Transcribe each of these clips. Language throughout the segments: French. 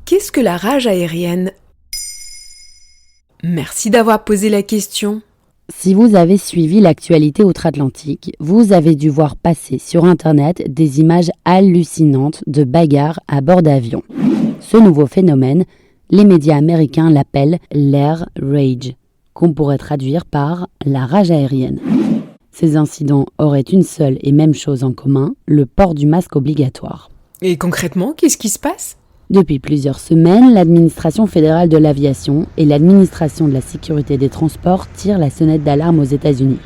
Qu'est-ce que la rage aérienne ? Merci d'avoir posé la question. Si vous avez suivi l'actualité outre-Atlantique, vous avez dû voir passer sur Internet des images hallucinantes de bagarres à bord d'avions. Ce nouveau phénomène, les médias américains l'appellent l'air rage, qu'on pourrait traduire par la rage aérienne. Ces incidents auraient une seule et même chose en commun, le port du masque obligatoire. Et concrètement, qu'est-ce qui se passe ? Depuis plusieurs semaines, l'administration fédérale de l'aviation et l'administration de la sécurité des transports tirent la sonnette d'alarme aux États-Unis.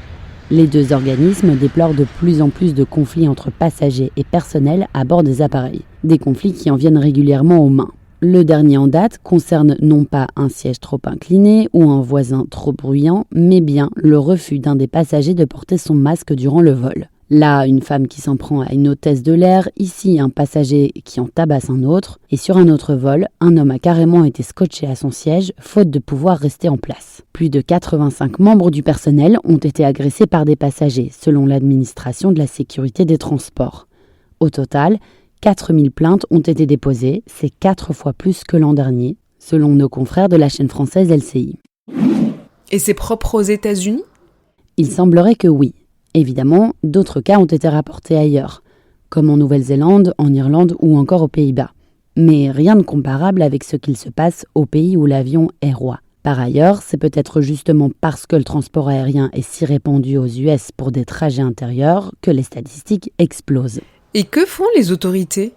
Les deux organismes déplorent de plus en plus de conflits entre passagers et personnel à bord des appareils. Des conflits qui en viennent régulièrement aux mains. Le dernier en date concerne non pas un siège trop incliné ou un voisin trop bruyant, mais bien le refus d'un des passagers de porter son masque durant le vol. Là, une femme qui s'en prend à une hôtesse de l'air, ici un passager qui en tabasse un autre, et sur un autre vol, un homme a carrément été scotché à son siège, faute de pouvoir rester en place. Plus de 85 membres du personnel ont été agressés par des passagers, selon l'administration de la sécurité des transports. Au total, 4000 plaintes ont été déposées, c'est 4 fois plus que l'an dernier, selon nos confrères de la chaîne française LCI. Et c'est propre aux États-Unis ? Il semblerait que oui. Évidemment, d'autres cas ont été rapportés ailleurs, comme en Nouvelle-Zélande, en Irlande ou encore aux Pays-Bas. Mais rien de comparable avec ce qu'il se passe au pays où l'avion est roi. Par ailleurs, c'est peut-être justement parce que le transport aérien est si répandu aux US pour des trajets intérieurs que les statistiques explosent. Et que font les autorités ?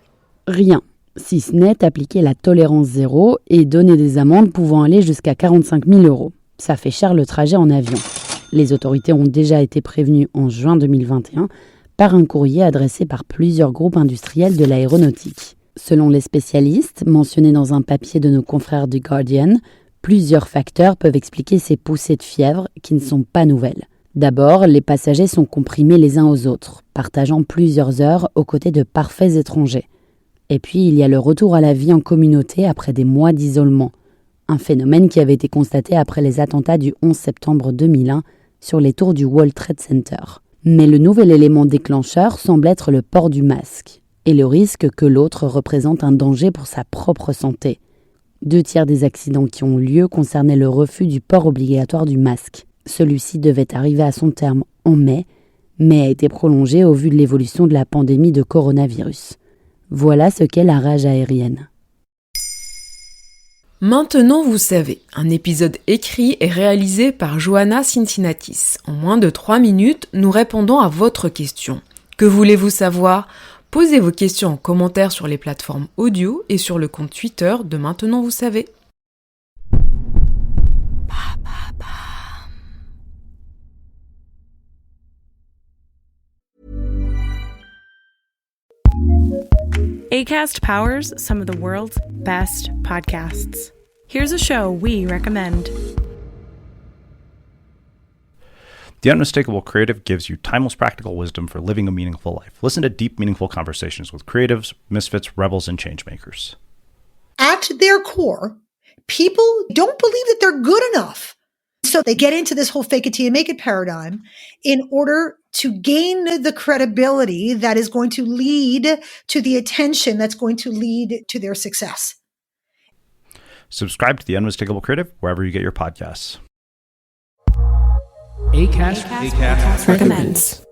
Rien, si ce n'est appliquer la tolérance zéro et donner des amendes pouvant aller jusqu'à 45 000 €. Ça fait cher le trajet en avion. Les autorités ont déjà été prévenues en juin 2021 par un courrier adressé par plusieurs groupes industriels de l'aéronautique. Selon les spécialistes, mentionnés dans un papier de nos confrères du Guardian, plusieurs facteurs peuvent expliquer ces poussées de fièvre qui ne sont pas nouvelles. D'abord, les passagers sont comprimés les uns aux autres, partageant plusieurs heures aux côtés de parfaits étrangers. Et puis, il y a le retour à la vie en communauté après des mois d'isolement. Un phénomène qui avait été constaté après les attentats du 11 septembre 2001 sur les tours du World Trade Center. Mais le nouvel élément déclencheur semble être le port du masque, et le risque que l'autre représente un danger pour sa propre santé. 2/3 des accidents qui ont lieu concernaient le refus du port obligatoire du masque. Celui-ci devait arriver à son terme en mai, mais a été prolongé au vu de l'évolution de la pandémie de coronavirus. Voilà ce qu'est la rage aérienne. Maintenant vous savez, un épisode écrit et réalisé par Johanna Cincinnatis. En moins de 3 minutes, nous répondons à votre question. Que voulez-vous savoir ? Posez vos questions en commentaire sur les plateformes audio et sur le compte Twitter de Maintenant vous savez. Acast powers some of the world's best podcasts. Here's a show we recommend. The Unmistakable Creative gives you timeless practical wisdom for living a meaningful life. Listen to deep, meaningful conversations with creatives, misfits, rebels, and changemakers. At their core, people don't believe that they're good enough. So they get into this whole fake it till you make it paradigm in order to gain the credibility that is going to lead to the attention that's going to lead to their success. Subscribe to The Unmistakable Creative wherever you get your podcasts. Acast recommends.